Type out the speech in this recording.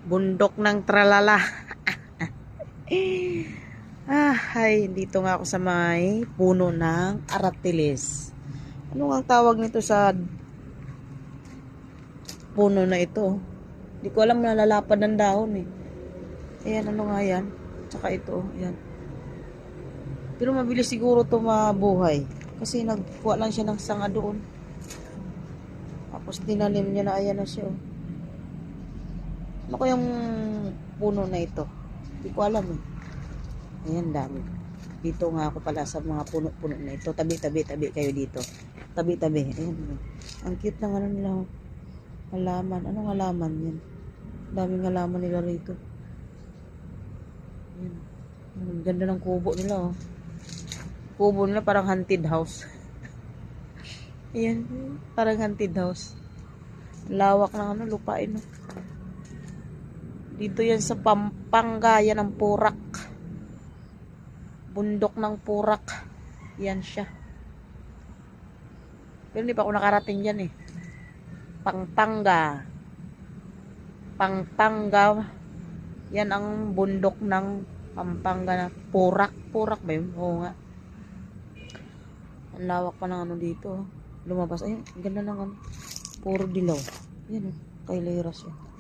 Bundok ng tralala. Ay, dito nga ako sa may puno ng aratilis. Ano ang tawag nito sa puno na ito? Hindi ko alam, nalalapad ng dahon eh. Ayan, ano nga yan? Tsaka ito, ayan. Pero mabilis siguro to mabuhay. Kasi nagkuha lang siya ng sanga doon. Tapos tinanim niya na, ayan na siya. Oh. Ano ko yung puno na ito? Hindi ko alam eh. Ayan, dami. Dito nga ako pala sa mga puno-puno na ito. Tabi kayo dito. Tabi. Ayan. Ang cute ng ano nila. Oh. Halaman. Anong halaman yan? Daming halaman nila rito. Ayan. Ang ganda ng kubo nila. Oh. Kubo nila parang haunted house. Ayan. Parang haunted house. Lawak ng ano, lupain. Oh. Dito yan sa Pampanga. Yan ang Purak. Bundok ng Purak. Yan siya. Pero hindi pa ako nakarating dyan eh. Pampanga. Yan ang bundok ng Pampanga na Purak. Purak ba yun? Oo nga. Ang lawak pa ng ano dito. Lumabas. Ayun, ganda ng ano. Puro dilaw. Yan oh. Kay Leras yan.